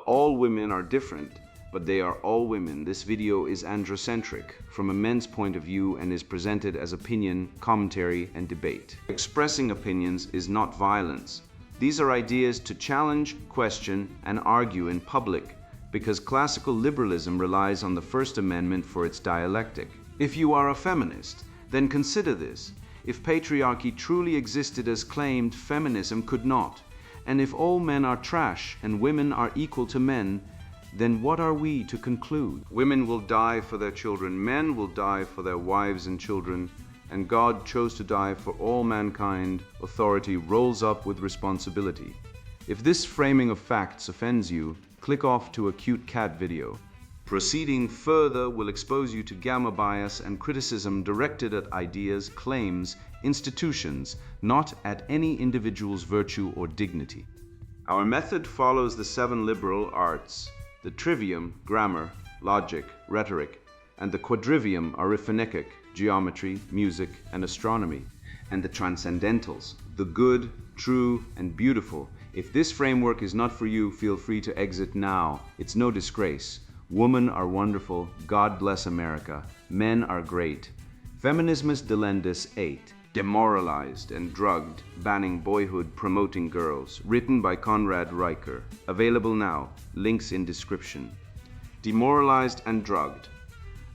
all women are different, but they are all women. This video is androcentric from a men's point of view and is presented as opinion, commentary, and debate. Expressing opinions is not violence. These are ideas to challenge, question, and argue in public because classical liberalism relies on the First Amendment for its dialectic. If you are a feminist, then consider this. If patriarchy truly existed as claimed, feminism could not. And if all men are trash and women are equal to men, then what are we to conclude? Women will die for their children, men will die for their wives and children, and God chose to die for all mankind. Authority rolls up with responsibility. If this framing of facts offends you, click off to a cute cat video. Proceeding further will expose you to gamma bias and criticism directed at ideas, claims, institutions, not at any individual's virtue or dignity. Our method follows the 7 liberal arts, the trivium, grammar, logic, rhetoric, and the quadrivium, arithmetic, geometry, music, and astronomy, and the transcendentals, the good, true, and beautiful. If this framework is not for you, feel free to exit now. It's no disgrace. Women are wonderful. God bless America. Men are great. Feminismus Delendis 8. Demoralized and Drugged, Banning Boyhood, Promoting Girls. Written by Conrad Riker. Available now. Links in description. Demoralized and Drugged.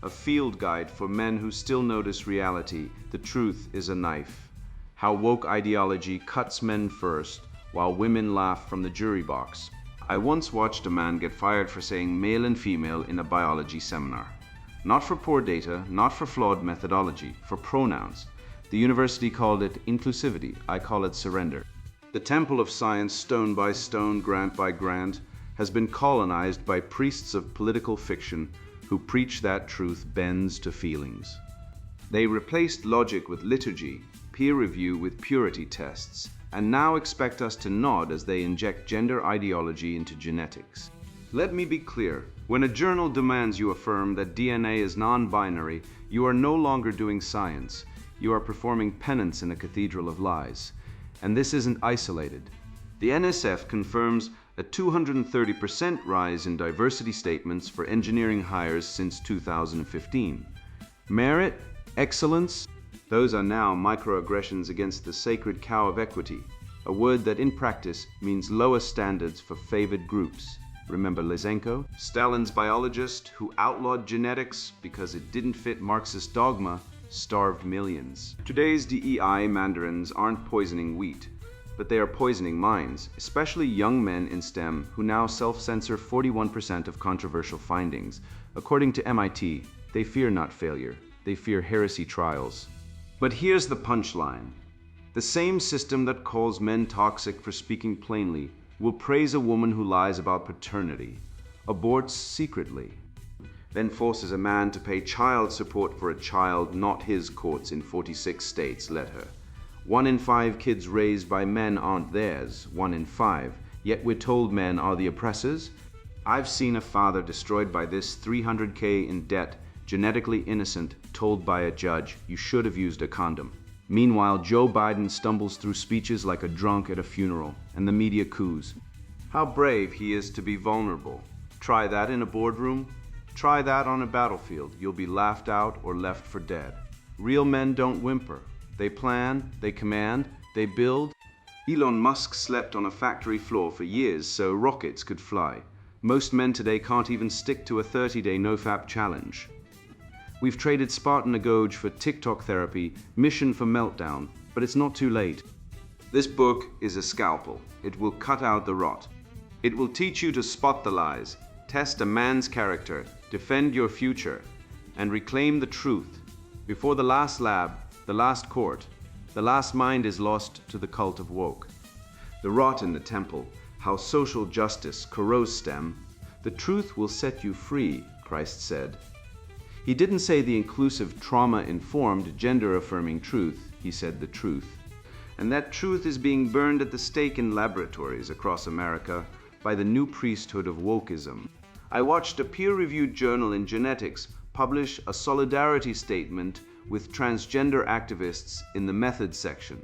A field guide for men who still notice reality. The truth is a knife. How woke ideology cuts men first, while women laugh from the jury box. I once watched a man get fired for saying male and female in a biology seminar. Not for poor data, not for flawed methodology, for pronouns. The university called it inclusivity. I call it surrender. The temple of science, stone by stone, grant by grant, has been colonized by priests of political fiction who preach that truth bends to feelings. They replaced logic with liturgy, peer review with purity tests, and now expect us to nod as they inject gender ideology into genetics. Let me be clear. When a journal demands you affirm that DNA is non-binary, you are no longer doing science. You are performing penance in a cathedral of lies. And this isn't isolated. The NSF confirms a 230% rise in diversity statements for engineering hires since 2015. Merit, excellence, those are now microaggressions against the sacred cow of equity, a word that in practice means lower standards for favored groups. Remember Lysenko, Stalin's biologist who outlawed genetics because it didn't fit Marxist dogma, starved millions. Today's DEI mandarins aren't poisoning wheat, but they are poisoning minds, especially young men in STEM who now self-censor 41% of controversial findings. According to MIT, they fear not failure, they fear heresy trials. But here's the punchline. The same system that calls men toxic for speaking plainly will praise a woman who lies about paternity, aborts secretly, then forces a man to pay child support for a child not his, courts in 46 states let her. 1 in 5 kids raised by men aren't theirs, 1 in 5, yet we're told men are the oppressors. I've seen a father destroyed by this, $300K in debt, genetically innocent, told by a judge, you should have used a condom. Meanwhile, Joe Biden stumbles through speeches like a drunk at a funeral, and the media coos. How brave he is to be vulnerable. Try that in a boardroom. Try that on a battlefield. You'll be laughed out or left for dead. Real men don't whimper. They plan, they command, they build. Elon Musk slept on a factory floor for years so rockets could fly. Most men today can't even stick to a 30-day nofap challenge. We've traded Spartanagoge for TikTok therapy, mission for meltdown, but it's not too late. This book is a scalpel. It will cut out the rot. It will teach you to spot the lies, test a man's character, defend your future, and reclaim the truth. Before the last lab, the last court, the last mind is lost to the cult of woke. The rot in the temple, how social justice corrodes STEM. The truth will set you free, Christ said. He didn't say the inclusive, trauma-informed, gender-affirming truth. He said the truth. And that truth is being burned at the stake in laboratories across America by the new priesthood of wokeism. I watched a peer-reviewed journal in genetics publish a solidarity statement with transgender activists in the methods section.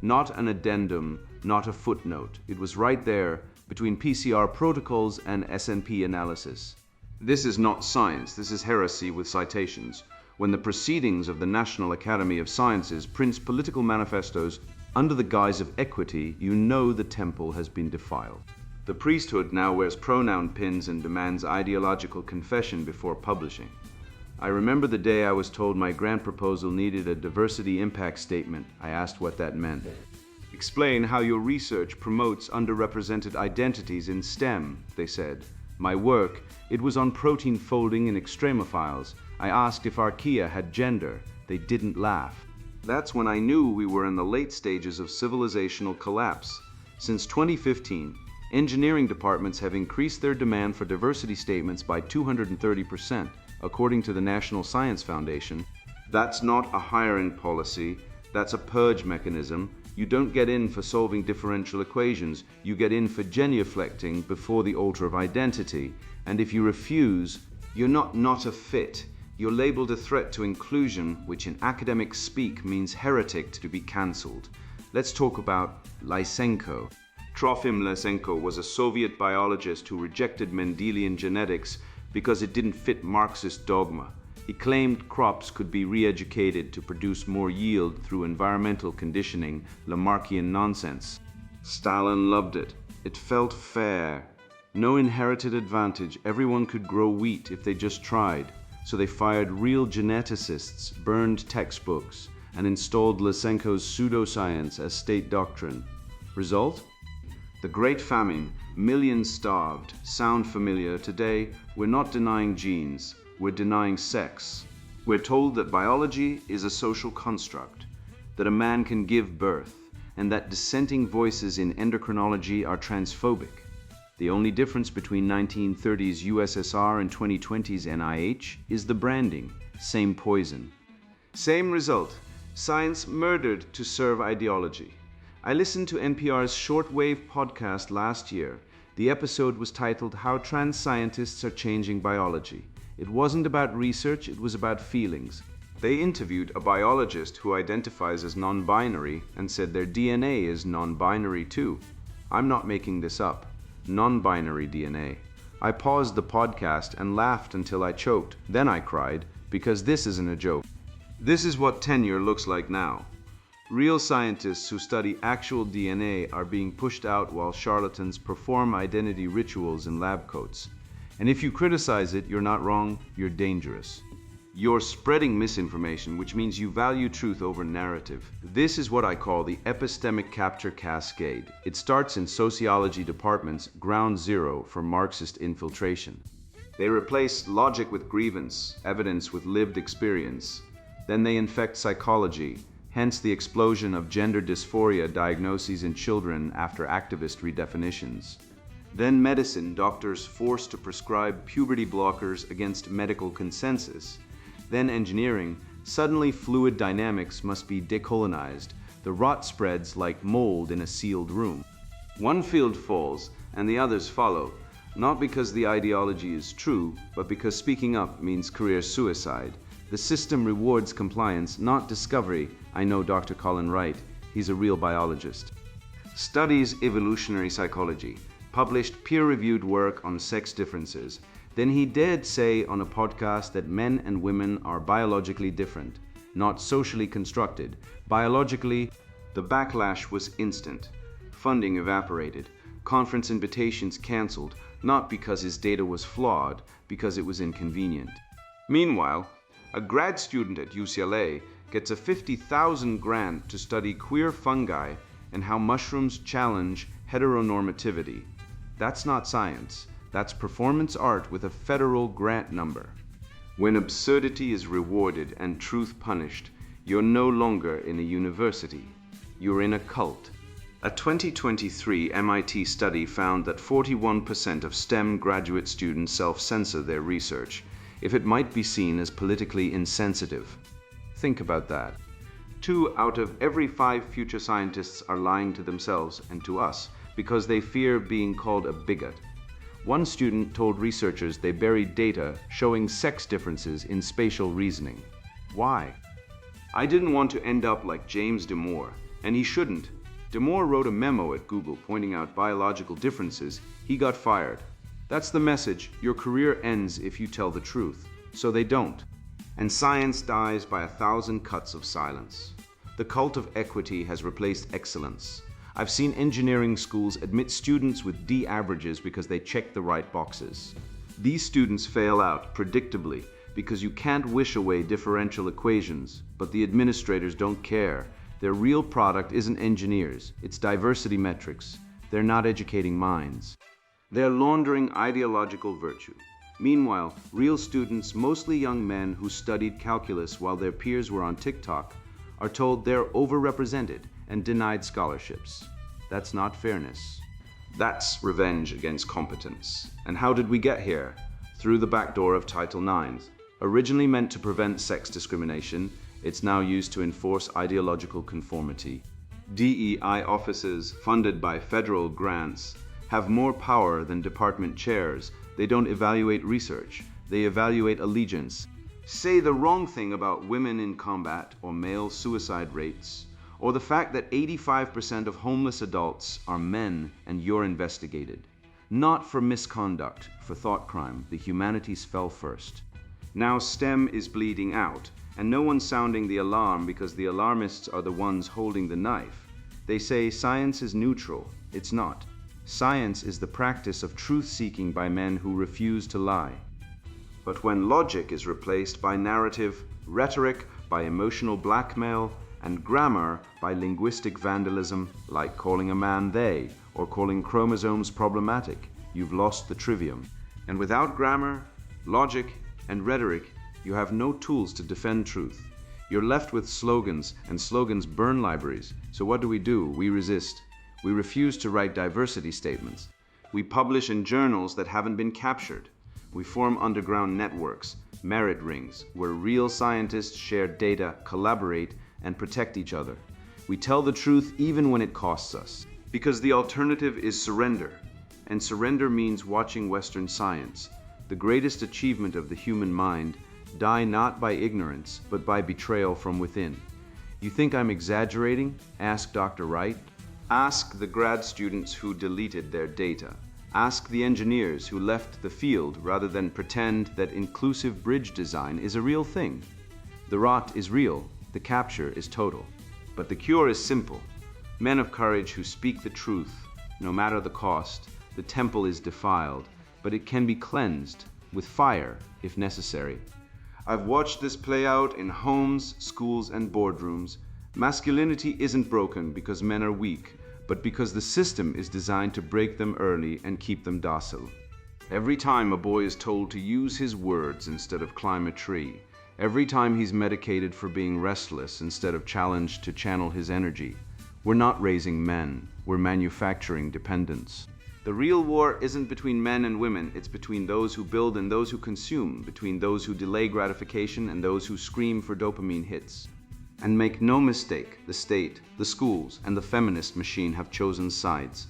Not an addendum, not a footnote. It was right there, between PCR protocols and SNP analysis. This is not science, this is heresy with citations. When the proceedings of the National Academy of Sciences prints political manifestos under the guise of equity, you know the temple has been defiled. The priesthood now wears pronoun pins and demands ideological confession before publishing. I remember the day I was told my grant proposal needed a diversity impact statement. I asked what that meant. Explain how your research promotes underrepresented identities in STEM, they said. My work, it was on protein folding in extremophiles. I asked if archaea had gender. They didn't laugh. That's when I knew we were in the late stages of civilizational collapse. Since 2015, engineering departments have increased their demand for diversity statements by 230%, according to the National Science Foundation. That's not a hiring policy, that's a purge mechanism. You don't get in for solving differential equations, you get in for genuflecting before the altar of identity. And if you refuse, you're not a fit. You're labeled a threat to inclusion, which in academic speak means heretic to be cancelled. Let's talk about Lysenko. Trofim Lysenko was a Soviet biologist who rejected Mendelian genetics because it didn't fit Marxist dogma. He claimed crops could be re-educated to produce more yield through environmental conditioning, Lamarckian nonsense. Stalin loved it. It felt fair. No inherited advantage. Everyone could grow wheat if they just tried. So they fired real geneticists, burned textbooks, and installed Lysenko's pseudoscience as state doctrine. Result? The Great Famine, millions starved. Sound familiar? Today, we're not denying genes, we're denying sex. We're told that biology is a social construct, that a man can give birth, and that dissenting voices in endocrinology are transphobic. The only difference between 1930s USSR and 2020s NIH is the branding. Same poison. Same result. Science murdered to serve ideology. I listened to NPR's shortwave podcast last year. The episode was titled How Trans Scientists Are Changing Biology. It wasn't about research, it was about feelings. They interviewed a biologist who identifies as non-binary and said their DNA is non-binary too. I'm not making this up. Non-binary DNA. I paused the podcast and laughed until I choked. Then I cried, because this isn't a joke. This is what tenure looks like now. Real scientists who study actual DNA are being pushed out while charlatans perform identity rituals in lab coats. And if you criticize it, you're not wrong, you're dangerous. You're spreading misinformation, which means you value truth over narrative. This is what I call the epistemic capture cascade. It starts in sociology departments, ground zero for Marxist infiltration. They replace logic with grievance, evidence with lived experience. Then they infect psychology, hence the explosion of gender dysphoria diagnoses in children after activist redefinitions. Then medicine, doctors forced to prescribe puberty blockers against medical consensus. Then engineering, suddenly fluid dynamics must be decolonized. The rot spreads like mold in a sealed room. One field falls and the others follow, not because the ideology is true, but because speaking up means career suicide. The system rewards compliance, not discovery. I know Dr. Colin Wright. He's a real biologist. Studies evolutionary psychology. Published peer-reviewed work on sex differences. Then he dared say on a podcast that men and women are biologically different, not socially constructed. Biologically, the backlash was instant. Funding evaporated. Conference invitations canceled, not because his data was flawed, because it was inconvenient. Meanwhile, a grad student at UCLA gets a $50,000 grant to study queer fungi and how mushrooms challenge heteronormativity. That's not science. That's performance art with a federal grant number. When absurdity is rewarded and truth punished, you're no longer in a university. You're in a cult. A 2023 MIT study found that 41% of STEM graduate students self-censor their research, if it might be seen as politically insensitive. Think about that. 2 out of every 5 future scientists are lying to themselves and to us because they fear being called a bigot. One student told researchers they buried data showing sex differences in spatial reasoning. Why? I didn't want to end up like James Damore, and he shouldn't. Demore wrote a memo at Google pointing out biological differences. He got fired. That's the message. Your career ends if you tell the truth. So they don't. And science dies by 1,000 cuts of silence. The cult of equity has replaced excellence. I've seen engineering schools admit students with D averages because they check the right boxes. These students fail out, predictably, because you can't wish away differential equations, but the administrators don't care. Their real product isn't engineers, it's diversity metrics. They're not educating minds. They're laundering ideological virtue. Meanwhile, real students, mostly young men who studied calculus while their peers were on TikTok, are told they're overrepresented and denied scholarships. That's not fairness. That's revenge against competence. And how did we get here? Through the back door of Title IX. Originally meant to prevent sex discrimination, it's now used to enforce ideological conformity. DEI offices, funded by federal grants, have more power than department chairs. They don't evaluate research, they evaluate allegiance. Say the wrong thing about women in combat or male suicide rates, or the fact that 85% of homeless adults are men and you're investigated. Not for misconduct, for thought crime. The humanities fell first. Now STEM is bleeding out, and no one's sounding the alarm because the alarmists are the ones holding the knife. They say science is neutral. It's not. Science is the practice of truth-seeking by men who refuse to lie. But when logic is replaced by narrative, rhetoric by emotional blackmail, and grammar by linguistic vandalism, like calling a man they, or calling chromosomes problematic, you've lost the trivium. And without grammar, logic, and rhetoric, you have no tools to defend truth. You're left with slogans, and slogans burn libraries. So what do? We resist. We refuse to write diversity statements. We publish in journals that haven't been captured. We form underground networks, merit rings, where real scientists share data, collaborate, and protect each other. We tell the truth even when it costs us. Because the alternative is surrender. And surrender means watching Western science, the greatest achievement of the human mind, die not by ignorance, but by betrayal from within. You think I'm exaggerating? Ask Dr. Wright. Ask the grad students who deleted their data. Ask the engineers who left the field rather than pretend that inclusive bridge design is a real thing. The rot is real, the capture is total. But the cure is simple. Men of courage who speak the truth, no matter the cost. The temple is defiled, but it can be cleansed with fire if necessary. I've watched this play out in homes, schools, and boardrooms. Masculinity isn't broken because men are weak, but because the system is designed to break them early and keep them docile. Every time a boy is told to use his words instead of climb a tree, every time he's medicated for being restless instead of challenged to channel his energy, we're not raising men, we're manufacturing dependence. The real war isn't between men and women, it's between those who build and those who consume, between those who delay gratification and those who scream for dopamine hits. And make no mistake, the state, the schools, and the feminist machine have chosen sides.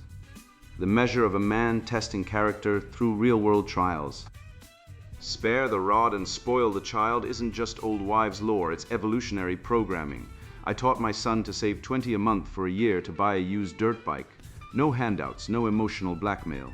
The measure of a man testing character through real-world trials. Spare the rod and spoil the child isn't just old wives' lore, it's evolutionary programming. I taught my son to save $20 a month for a year to buy a used dirt bike. No handouts, no emotional blackmail.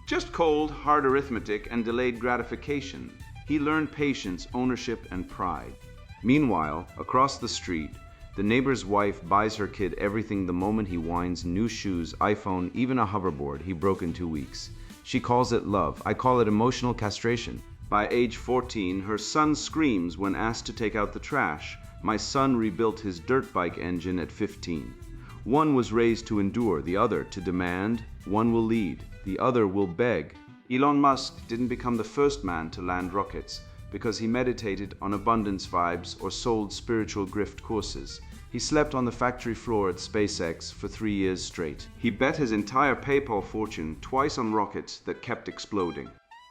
Just cold, hard arithmetic and delayed gratification. He learned patience, ownership, and pride. Meanwhile, across the street, the neighbor's wife buys her kid everything the moment he whines: new shoes, iPhone, even a hoverboard he broke in 2 weeks. She calls it love. I call it emotional castration. By age 14, her son screams when asked to take out the trash. My son rebuilt his dirt bike engine at 15. One was raised to endure, the other to demand. One will lead, the other will beg. Elon Musk didn't become the first man to land rockets because he meditated on abundance vibes or sold spiritual grift courses. He slept on the factory floor at SpaceX for 3 years straight. He bet his entire PayPal fortune twice on rockets that kept exploding.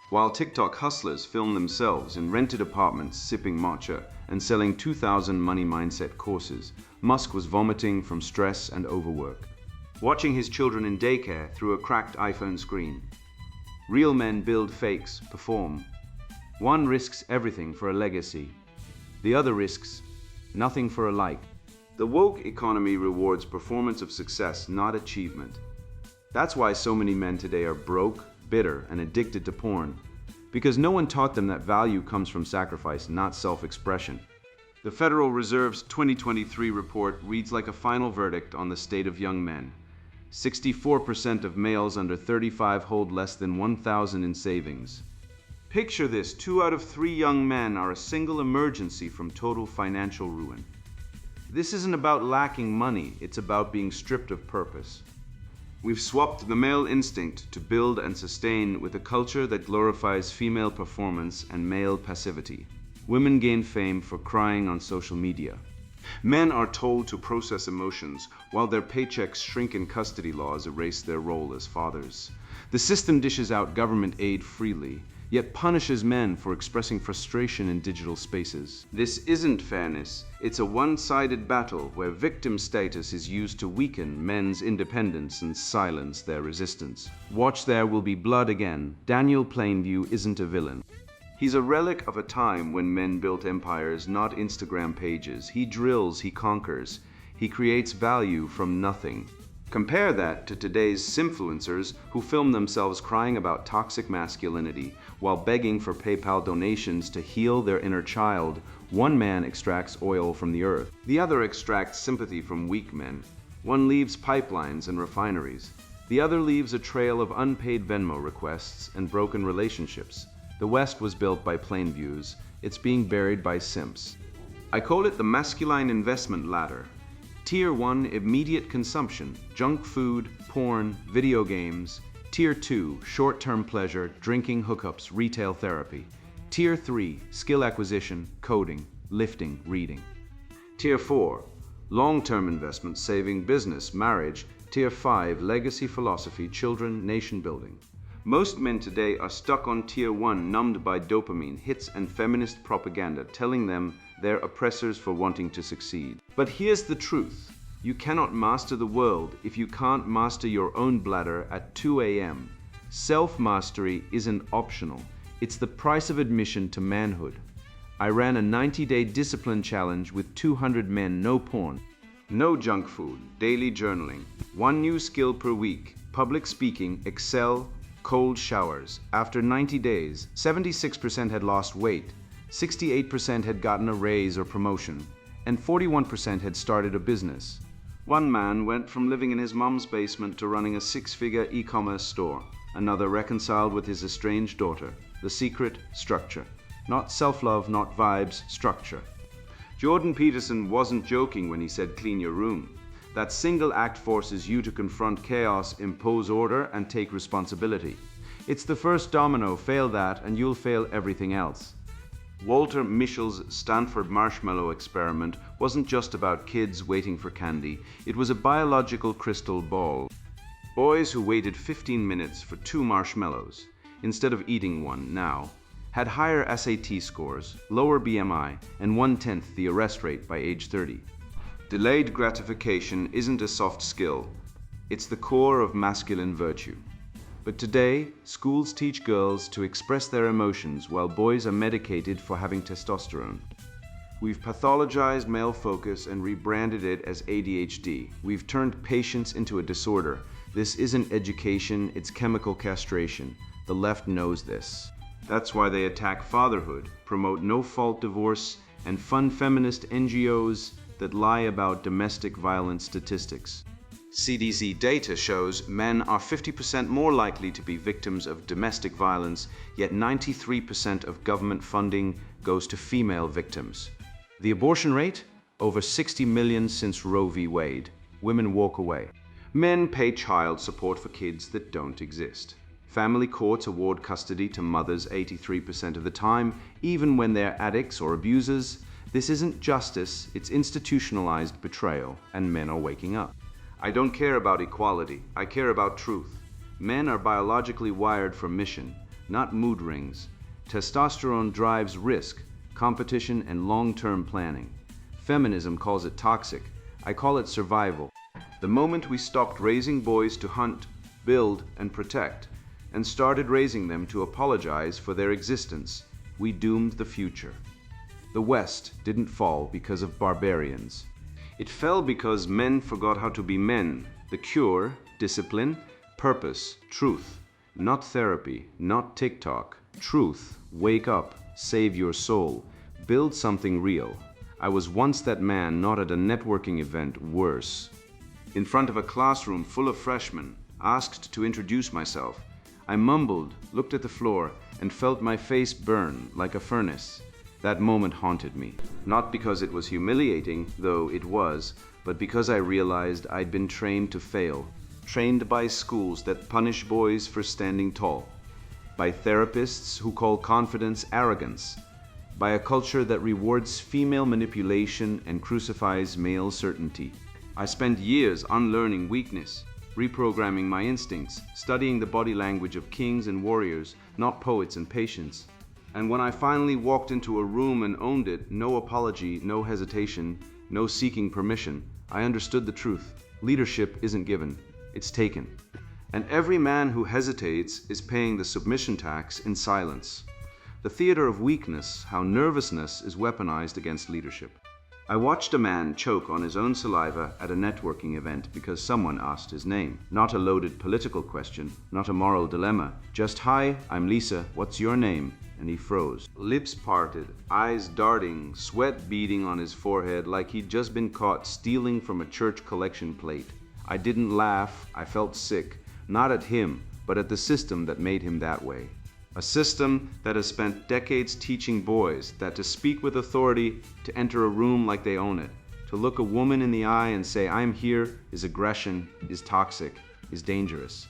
While TikTok hustlers film themselves in rented apartments sipping matcha and selling 2,000 money mindset courses, Musk was vomiting from stress and overwork, watching his children in daycare through a cracked iPhone screen. Real men build fakes, perform. One risks everything for a legacy. The other risks nothing for a like. The woke economy rewards performance of success, not achievement. That's why so many men today are broke, bitter, and addicted to porn. Because no one taught them that value comes from sacrifice, not self-expression. The Federal Reserve's 2023 report reads like a final verdict on the state of young men. 64% of males under 35 hold less than $1,000 in savings. Picture this: 2 out of 3 young men are a single emergency from total financial ruin. This isn't about lacking money, it's about being stripped of purpose. We've swapped the male instinct to build and sustain with a culture that glorifies female performance and male passivity. Women gain fame for crying on social media. Men are told to process emotions, while their paychecks shrink and custody laws erase their role as fathers. The system dishes out government aid freely, yet punishes men for expressing frustration in digital spaces. This isn't fairness, it's a one-sided battle where victim status is used to weaken men's independence and silence their resistance. Watch There Will Be Blood Again. Daniel Plainview isn't a villain. He's a relic of a time when men built empires, not Instagram pages. He drills, he conquers, he creates value from nothing. Compare that to today's simfluencers who film themselves crying about toxic masculinity while begging for PayPal donations to heal their inner child. One man extracts oil from the earth. The other extracts sympathy from weak men. One leaves pipelines and refineries. The other leaves a trail of unpaid Venmo requests and broken relationships. The West was built by Plainviews. It's being buried by simps. I call it the masculine investment ladder. Tier 1, immediate consumption, junk food, porn, video games. Tier 2, short-term pleasure, drinking, hookups, retail therapy. Tier 3, skill acquisition, coding, lifting, reading. Tier 4, long-term investment, saving, business, marriage. Tier 5, legacy, philosophy, children, nation building. Most men today are stuck on Tier 1, numbed by dopamine hits and feminist propaganda telling them they're oppressors for wanting to succeed. But here's the truth. You cannot master the world if you can't master your own bladder at 2 a.m. Self-mastery isn't optional. It's the price of admission to manhood. I ran a 90-day discipline challenge with 200 men, no porn, no junk food, daily journaling, 1 new skill per week, public speaking, Excel, cold showers. After 90 days, 76% had lost weight, 68% had gotten a raise or promotion, and 41% had started a business. One man went from living in his mom's basement to running a 6-figure e-commerce store. Another reconciled with his estranged daughter. The secret: structure. Not self-love, not vibes, structure. Jordan Peterson wasn't joking when he said clean your room. That single act forces you to confront chaos, impose order, and take responsibility. It's the first domino. Fail that, and you'll fail everything else. Walter Mischel's Stanford marshmallow experiment wasn't just about kids waiting for candy. It was a biological crystal ball. Boys who waited 15 minutes for 2 marshmallows, instead of eating one now, had higher SAT scores, lower BMI, and 1/10 the arrest rate by age 30. Delayed gratification isn't a soft skill. It's the core of masculine virtue. But today, schools teach girls to express their emotions while boys are medicated for having testosterone. We've pathologized male focus and rebranded it as ADHD. We've turned patience into a disorder. This isn't education, it's chemical castration. The left knows this. That's why they attack fatherhood, promote no-fault divorce, and fund feminist NGOs that lie about domestic violence statistics. CDC data shows men are 50% more likely to be victims of domestic violence, yet 93% of government funding goes to female victims. The abortion rate? Over 60 million since Roe v. Wade. Women walk away. Men pay child support for kids that don't exist. Family courts award custody to mothers 83% of the time, even when they're addicts or abusers. This isn't justice, it's institutionalized betrayal, and men are waking up. I don't care about equality, I care about truth. Men are biologically wired for mission, not mood rings. Testosterone drives risk, competition, and long-term planning. Feminism calls it toxic. I call it survival. The moment we stopped raising boys to hunt, build, and protect, and started raising them to apologize for their existence, we doomed the future. The West didn't fall because of barbarians. It fell because men forgot how to be men. The cure, discipline, purpose, truth. Not therapy, not TikTok. Truth, wake up, save your soul, build something real. I was once that man, not at a networking event, worse. In front of a classroom full of freshmen, asked to introduce myself. I mumbled, looked at the floor, and felt my face burn like a furnace. That moment haunted me. Not because it was humiliating, though it was, but because I realized I'd been trained to fail. Trained by schools that punish boys for standing tall. By therapists who call confidence arrogance. By a culture that rewards female manipulation and crucifies male certainty. I spent years unlearning weakness, reprogramming my instincts, studying the body language of kings and warriors, not poets and patients. And when I finally walked into a room and owned it, no apology, no hesitation, no seeking permission, I understood the truth. Leadership isn't given, it's taken. And every man who hesitates is paying the submission tax in silence. The theater of weakness, how nervousness is weaponized against leadership. I watched a man choke on his own saliva at a networking event because someone asked his name. Not a loaded political question, not a moral dilemma. Just, "Hi, I'm Lisa, what's your name?" And he froze. Lips parted, eyes darting, sweat beading on his forehead like he'd just been caught stealing from a church collection plate. I didn't laugh, I felt sick. Not at him, but at the system that made him that way. A system that has spent decades teaching boys that to speak with authority, to enter a room like they own it, to look a woman in the eye and say, "I'm here," is aggression, is toxic, is dangerous.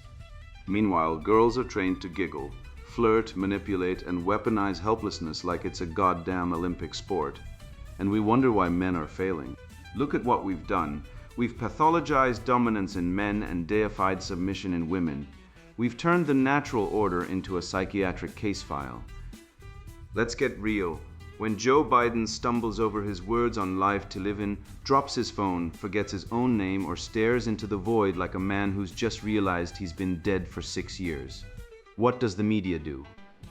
Meanwhile, girls are trained to giggle, flirt, manipulate, and weaponize helplessness like it's a goddamn Olympic sport. And we wonder why men are failing. Look at what we've done. We've pathologized dominance in men and deified submission in women. We've turned the natural order into a psychiatric case file. Let's get real. When Joe Biden stumbles over his words on Life to Live In, drops his phone, forgets his own name, or stares into the void like a man who's just realized he's been dead for 6 years, what does the media do?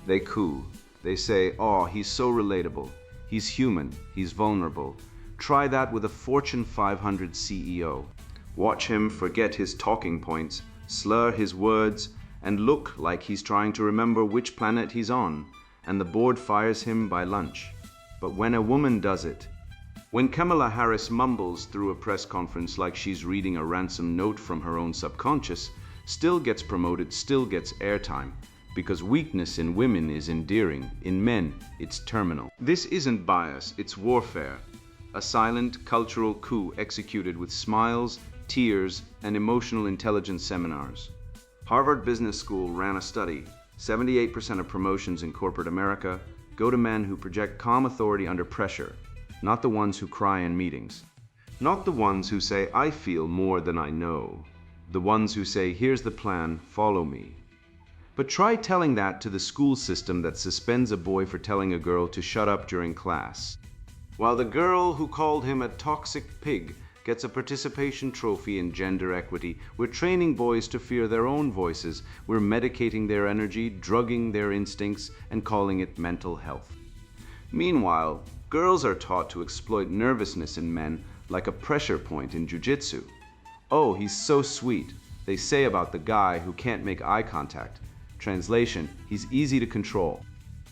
They coo. They say, "Oh, he's so relatable. He's human. He's vulnerable." Try that with a Fortune 500 CEO. Watch him forget his talking points, slur his words, and look like he's trying to remember which planet he's on, and the board fires him by lunch. But when a woman does it, when Kamala Harris mumbles through a press conference like she's reading a ransom note from her own subconscious, still gets promoted, still gets airtime, because weakness in women is endearing, in men it's terminal. This isn't bias, it's warfare. A silent cultural coup executed with smiles, tears, and emotional intelligence seminars. Harvard Business School ran a study. 78% of promotions in corporate America go to men who project calm authority under pressure, not the ones who cry in meetings. Not the ones who say, "I feel more than I know." The ones who say, "Here's the plan, follow me." But try telling that to the school system that suspends a boy for telling a girl to shut up during class, while the girl who called him a toxic pig gets a participation trophy in gender equity. We're training boys to fear their own voices. We're medicating their energy, drugging their instincts, and calling it mental health. Meanwhile, girls are taught to exploit nervousness in men like a pressure point in jiu-jitsu. "Oh, he's so sweet," they say about the guy who can't make eye contact. Translation, he's easy to control.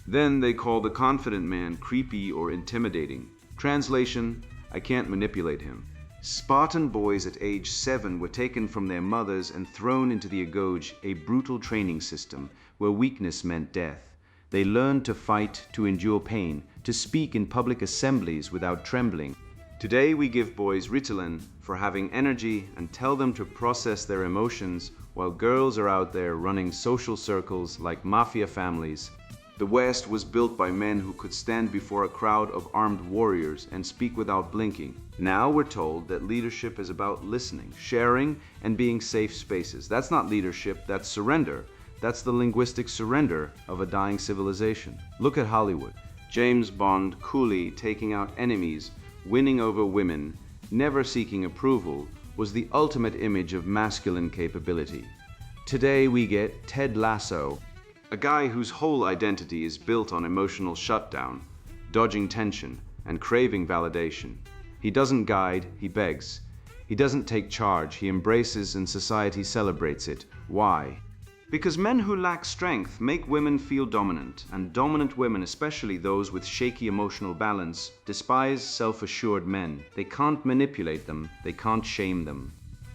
Then they call the confident man creepy or intimidating. Translation, I can't manipulate him. Spartan boys at age 7 were taken from their mothers and thrown into the agoge, a brutal training system where weakness meant death. They learned to fight, to endure pain, to speak in public assemblies without trembling. Today we give boys Ritalin for having energy and tell them to process their emotions, while girls are out there running social circles like mafia families. The West was built by men who could stand before a crowd of armed warriors and speak without blinking. Now we're told that leadership is about listening, sharing, and being safe spaces. That's not leadership, that's surrender. That's the linguistic surrender of a dying civilization. Look at Hollywood. James Bond coolly taking out enemies, winning over women, never seeking approval, was the ultimate image of masculine capability. Today we get Ted Lasso, a guy whose whole identity is built on emotional shutdown, dodging tension, and craving validation. He doesn't guide, he begs. He doesn't take charge, he embraces and society celebrates it. Why? Because men who lack strength make women feel dominant, and dominant women, especially those with shaky emotional balance, despise self-assured men. They can't manipulate them, they can't shame them.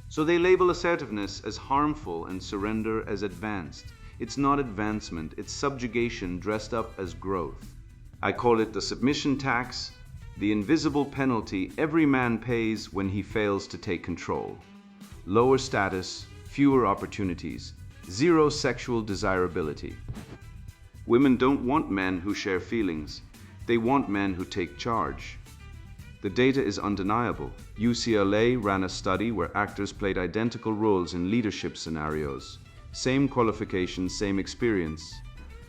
So they label assertiveness as harmful and surrender as advanced. It's not advancement, it's subjugation dressed up as growth. I call it the submission tax, the invisible penalty every man pays when he fails to take control. Lower status, fewer opportunities, zero sexual desirability. Women don't want men who share feelings. They want men who take charge. The data is undeniable. UCLA ran a study where actors played identical roles in leadership scenarios. Same qualifications, same experience.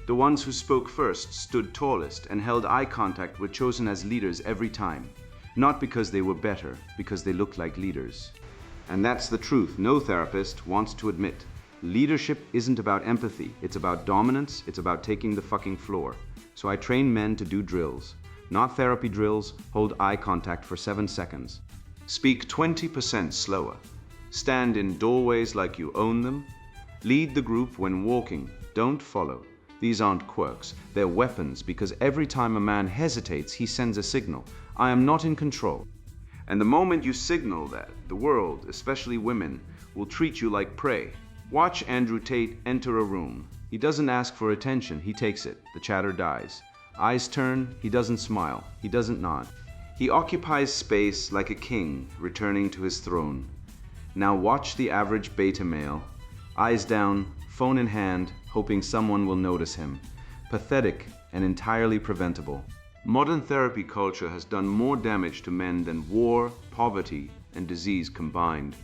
The ones who spoke first, stood tallest, and held eye contact were chosen as leaders every time. Not because they were better, because they looked like leaders. And that's the truth no therapist wants to admit. Leadership isn't about empathy, it's about dominance, it's about taking the fucking floor. So I train men to do drills. Not therapy drills, hold eye contact for 7 seconds. Speak 20% slower. Stand in doorways like you own them. Lead the group when walking, don't follow. These aren't quirks, they're weapons because every time a man hesitates, he sends a signal. I am not in control. And the moment you signal that, the world, especially women, will treat you like prey. Watch Andrew Tate enter a room. He doesn't ask for attention, he takes it. The chatter dies. Eyes turn, he doesn't smile, he doesn't nod. He occupies space like a king returning to his throne. Now watch the average beta male. Eyes down, phone in hand, hoping someone will notice him. Pathetic and entirely preventable. Modern therapy culture has done more damage to men than war, poverty, and disease combined.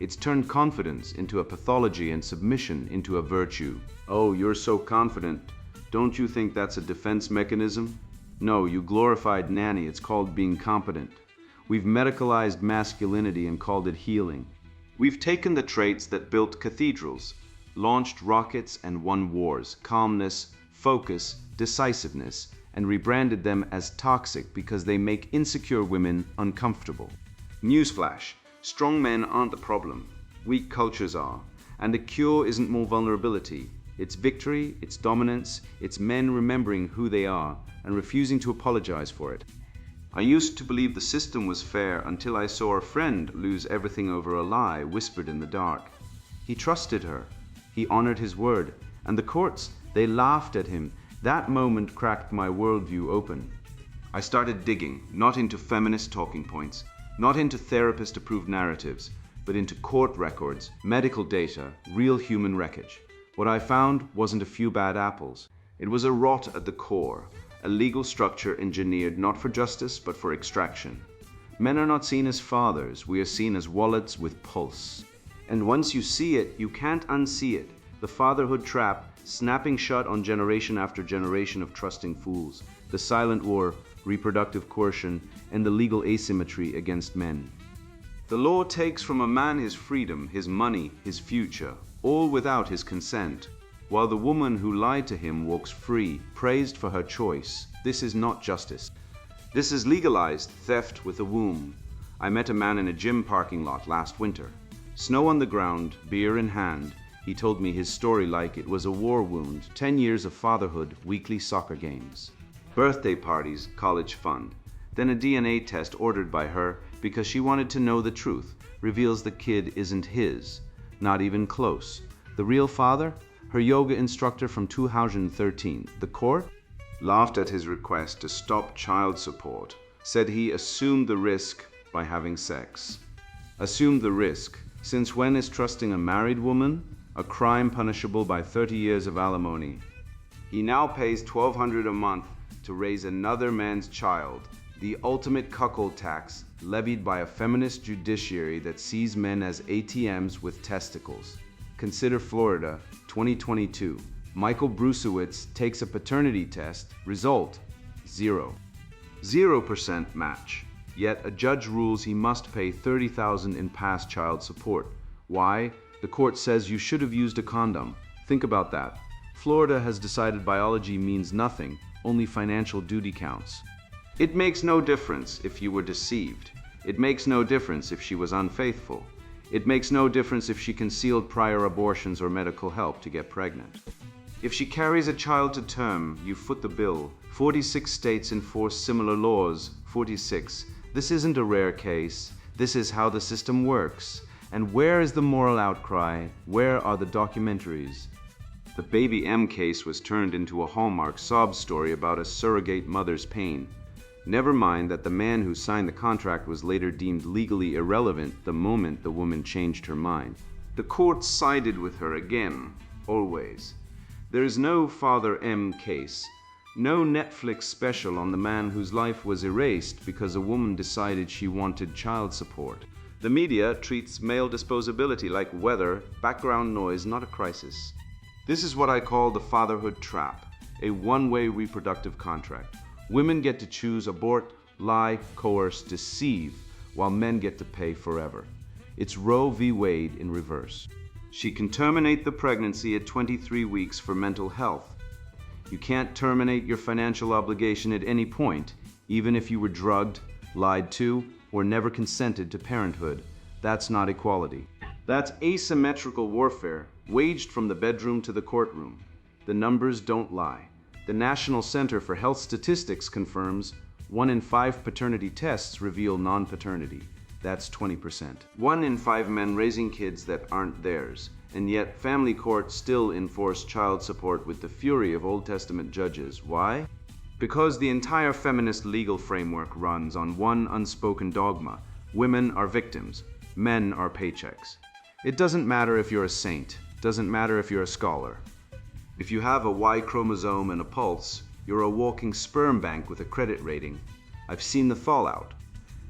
It's turned confidence into a pathology and submission into a virtue. Oh, you're so confident. Don't you think that's a defense mechanism? No, you glorified nanny. It's called being competent. We've medicalized masculinity and called it healing. We've taken the traits that built cathedrals, launched rockets and won wars, calmness, focus, decisiveness, and rebranded them as toxic because they make insecure women uncomfortable. Newsflash, strong men aren't the problem, weak cultures are, and the cure isn't more vulnerability. It's victory, it's dominance, it's men remembering who they are and refusing to apologize for it. I used to believe the system was fair until I saw a friend lose everything over a lie whispered in the dark. He trusted her, he honored his word, and the courts, they laughed at him. That moment cracked my worldview open. I started digging, not into feminist talking points, not into therapist-approved narratives, but into court records, medical data, real human wreckage. What I found wasn't a few bad apples. It was a rot at the core, a legal structure engineered not for justice but for extraction. Men are not seen as fathers, we are seen as wallets with pulse. And once you see it, you can't unsee it. The fatherhood trap, snapping shut on generation after generation of trusting fools. The silent war, reproductive coercion, and the legal asymmetry against men. The law takes from a man his freedom, his money, his future, all without his consent, while the woman who lied to him walks free, praised for her choice. This is not justice. This is legalized theft with a womb. I met a man in a gym parking lot last winter. Snow on the ground, beer in hand. He told me his story like it was a war wound, 10 years of fatherhood, weekly soccer games. Birthday parties, college fund. Then a DNA test ordered by her because she wanted to know the truth, reveals the kid isn't his. Not even close. The real father? Her yoga instructor from 2013. The court? Laughed at his request to stop child support. Said he assumed the risk by having sex. Assumed the risk. Since when is trusting a married woman a crime punishable by 30 years of alimony? He now pays $1,200 a month to raise another man's child. The ultimate cuckold tax levied by a feminist judiciary that sees men as ATMs with testicles. Consider Florida, 2022. Michael Brusiewicz takes a paternity test. Result, 0. 0% match. Yet a judge rules he must pay $30,000 in past child support. Why? The court says you should have used a condom. Think about that. Florida has decided biology means nothing, only financial duty counts. It makes no difference if you were deceived. It makes no difference if she was unfaithful. It makes no difference if she concealed prior abortions or medical help to get pregnant. If she carries a child to term, you foot the bill. 46 states enforce similar laws. 46. This isn't a rare case. This is how the system works. And where is the moral outcry? Where are the documentaries? The Baby M case was turned into a Hallmark sob story about a surrogate mother's pain. Never mind that the man who signed the contract was later deemed legally irrelevant the moment the woman changed her mind. The court sided with her again, always. There is no Father M case, no Netflix special on the man whose life was erased because a woman decided she wanted child support. The media treats male disposability like weather, background noise, not a crisis. This is what I call the fatherhood trap, a one-way reproductive contract. Women get to choose abort, lie, coerce, deceive, while men get to pay forever. It's Roe v. Wade in reverse. She can terminate the pregnancy at 23 weeks for mental health. You can't terminate your financial obligation at any point, even if you were drugged, lied to, or never consented to parenthood. That's not equality. That's asymmetrical warfare, waged from the bedroom to the courtroom. The numbers don't lie. The National Center for Health Statistics confirms 1 in 5 paternity tests reveal non-paternity. That's 20%. 1 in 5 men raising kids that aren't theirs, and yet family courts still enforce child support with the fury of Old Testament judges. Why? Because the entire feminist legal framework runs on one unspoken dogma: women are victims, men are paychecks. It doesn't matter if you're a saint, doesn't matter if you're a scholar. If you have a Y chromosome and a pulse, you're a walking sperm bank with a credit rating. I've seen the fallout.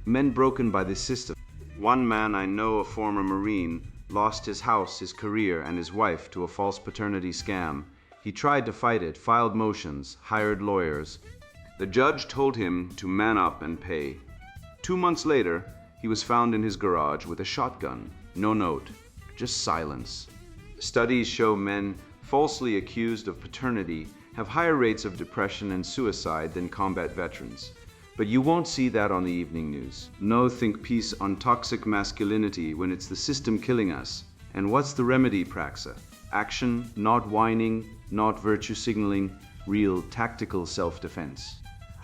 Men broken by this system. One man I know, a former Marine, lost his house, his career, and his wife to a false paternity scam. He tried to fight it, filed motions, hired lawyers. The judge told him to man up and pay. 2 months later, he was found in his garage with a shotgun. No note, just silence. Studies show men falsely accused of paternity have higher rates of depression and suicide than combat veterans. But you won't see that on the evening news. No think piece on toxic masculinity when it's the system killing us. And what's the remedy, Praxa? Action, not whining, not virtue signaling, real tactical self-defense.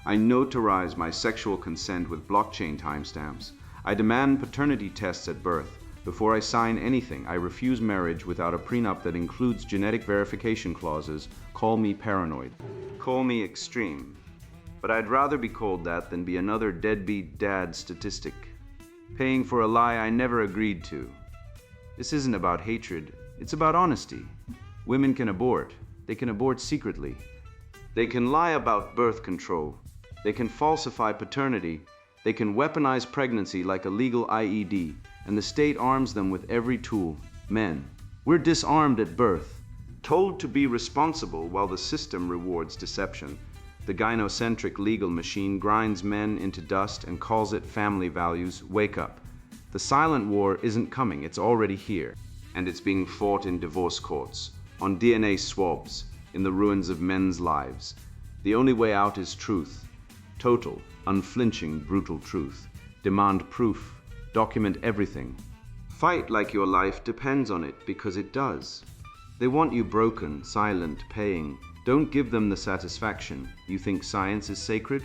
I notarize my sexual consent with blockchain timestamps. I demand paternity tests at birth. Before I sign anything, I refuse marriage without a prenup that includes genetic verification clauses. Call me paranoid. Call me extreme. But I'd rather be called that than be another deadbeat dad statistic, paying for a lie I never agreed to. This isn't about hatred, it's about honesty. Women can abort. They can abort secretly. They can lie about birth control. They can falsify paternity. They can weaponize pregnancy like a legal IED, and the state arms them with every tool. Men, we're disarmed at birth, told to be responsible while the system rewards deception. The gynocentric legal machine grinds men into dust and calls it family values. Wake up. The silent war isn't coming, it's already here. And it's being fought in divorce courts, on DNA swabs, in the ruins of men's lives. The only way out is truth. Total, unflinching, brutal truth. Demand proof. Document everything. Fight like your life depends on it, because it does. They want you broken, silent, paying. Don't give them the satisfaction. You think science is sacred?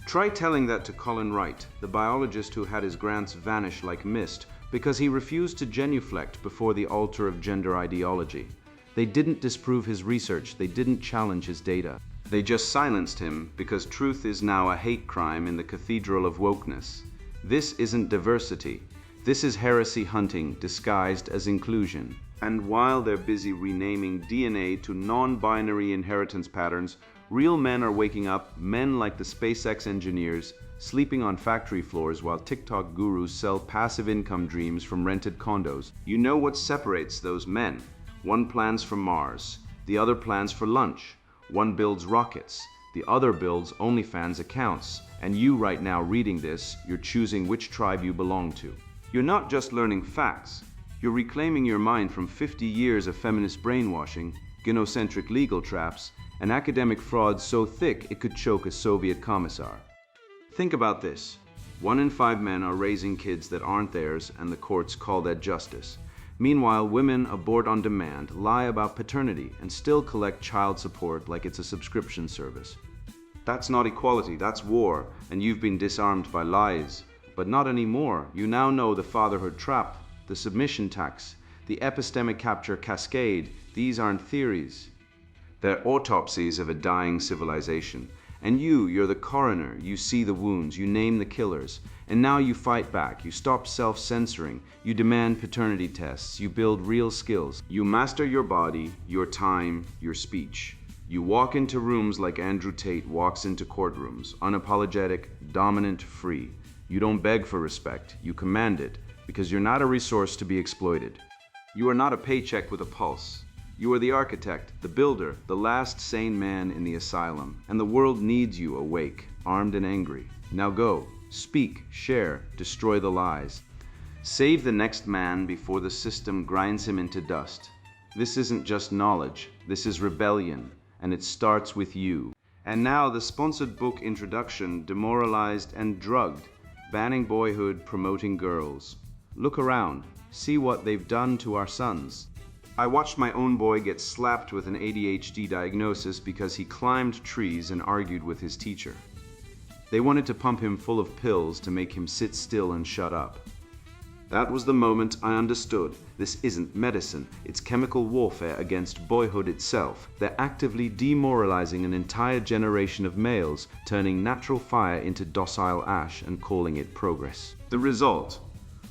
Try telling that to Colin Wright, the biologist who had his grants vanish like mist because he refused to genuflect before the altar of gender ideology. They didn't disprove his research, they didn't challenge his data. They just silenced him because truth is now a hate crime in the cathedral of wokeness. This isn't diversity. This is heresy hunting disguised as inclusion. And while they're busy renaming DNA to non-binary inheritance patterns, real men are waking up, men like the SpaceX engineers, sleeping on factory floors while TikTok gurus sell passive income dreams from rented condos. You know what separates those men? One plans for Mars, the other plans for lunch. One builds rockets, the other builds OnlyFans accounts. And you right now reading this, you're choosing which tribe you belong to. You're not just learning facts. You're reclaiming your mind from 50 years of feminist brainwashing, gynocentric legal traps, and academic fraud so thick it could choke a Soviet commissar. Think about this. 1 in 5 men are raising kids that aren't theirs, and the courts call that justice. Meanwhile, women abort on demand, lie about paternity, and still collect child support like it's a subscription service. That's not equality, that's war, and you've been disarmed by lies. But not anymore. You now know the fatherhood trap, the submission tax, the epistemic capture cascade. These aren't theories. They're autopsies of a dying civilization. And you're the coroner, you see the wounds, you name the killers, and now you fight back, you stop self-censoring, you demand paternity tests, you build real skills, you master your body, your time, your speech. You walk into rooms like Andrew Tate walks into courtrooms, unapologetic, dominant, free. You don't beg for respect, you command it, because you're not a resource to be exploited. You are not a paycheck with a pulse. You are the architect, the builder, the last sane man in the asylum, and the world needs you awake, armed and angry. Now go, speak, share, destroy the lies. Save the next man before the system grinds him into dust. This isn't just knowledge, this is rebellion, and it starts with you. And now the sponsored book introduction, Demoralized and Drugged, Banning Boyhood, Promoting Girls. Look around, see what they've done to our sons. I watched my own boy get slapped with an ADHD diagnosis because he climbed trees and argued with his teacher. They wanted to pump him full of pills to make him sit still and shut up. That was the moment I understood. This isn't medicine, it's chemical warfare against boyhood itself. They're actively demoralizing an entire generation of males, turning natural fire into docile ash and calling it progress. The result?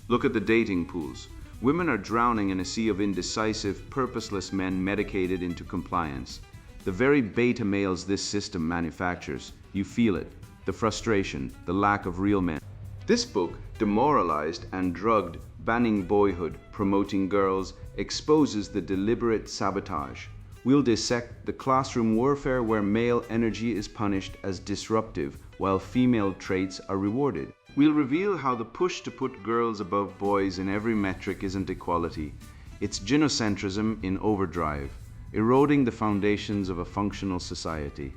Look at the dating pools. Women are drowning in a sea of indecisive, purposeless men medicated into compliance. The very beta males this system manufactures. You feel it, the frustration, the lack of real men. This book, Demoralized and Drugged, Banning Boyhood, Promoting Girls, exposes the deliberate sabotage. We'll dissect the classroom warfare where male energy is punished as disruptive, while female traits are rewarded. We'll reveal how the push to put girls above boys in every metric isn't equality. It's gynocentrism in overdrive, eroding the foundations of a functional society.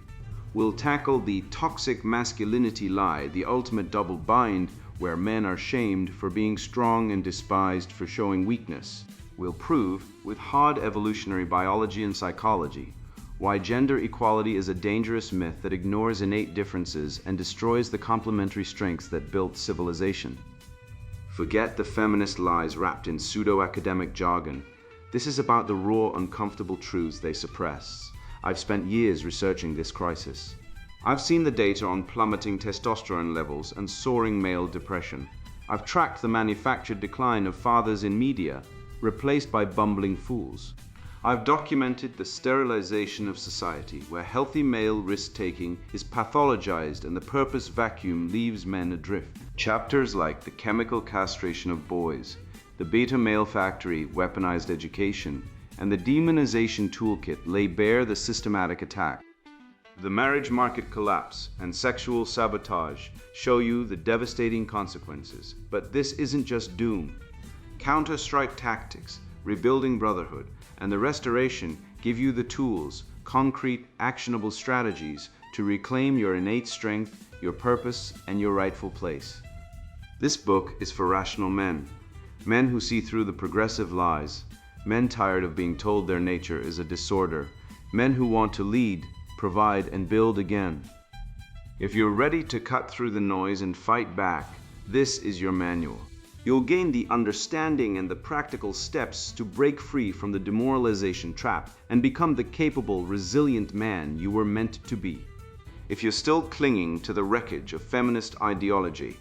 We'll tackle the toxic masculinity lie, the ultimate double bind, where men are shamed for being strong and despised for showing weakness. We'll prove, with hard evolutionary biology and psychology, why gender equality is a dangerous myth that ignores innate differences and destroys the complementary strengths that built civilization. Forget the feminist lies wrapped in pseudo-academic jargon. This is about the raw, uncomfortable truths they suppress. I've spent years researching this crisis. I've seen the data on plummeting testosterone levels and soaring male depression. I've tracked the manufactured decline of fathers in media, replaced by bumbling fools. I've documented the sterilization of society, where healthy male risk-taking is pathologized and the purpose vacuum leaves men adrift. Chapters like the chemical castration of boys, the beta male factory, weaponized education, and the demonization toolkit lay bare the systematic attack. The marriage market collapse and sexual sabotage show you the devastating consequences. But this isn't just doom. Counter-strike tactics, rebuilding brotherhood, and the restoration give you the tools, concrete, actionable strategies to reclaim your innate strength, your purpose, and your rightful place. This book is for rational men who see through the progressive lies, men tired of being told their nature is a disorder, men who want to lead, provide, and build again. If you're ready to cut through the noise and fight back, this is your manual. You'll gain the understanding and the practical steps to break free from the demoralization trap and become the capable, resilient man you were meant to be. If you're still clinging to the wreckage of feminist ideology,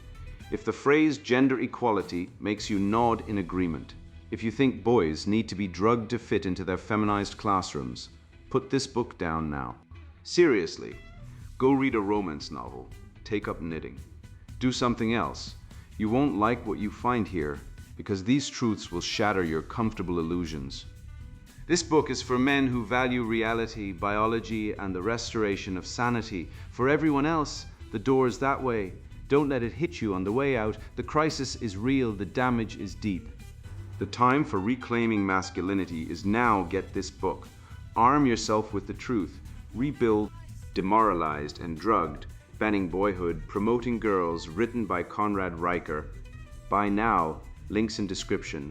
if the phrase gender equality makes you nod in agreement, if you think boys need to be drugged to fit into their feminized classrooms, put this book down now. Seriously, go read a romance novel, take up knitting, do something else. You won't like what you find here because these truths will shatter your comfortable illusions. This book is for men who value reality, biology, and the restoration of sanity. For everyone else, the door is that way. Don't let it hit you on the way out. The crisis is real, the damage is deep. The time for reclaiming masculinity is now. Get this book. Arm yourself with the truth. Rebuild, Demoralized and Drugged, Banning Boyhood, Promoting Girls, written by Conrad Riker. Buy now, links in description.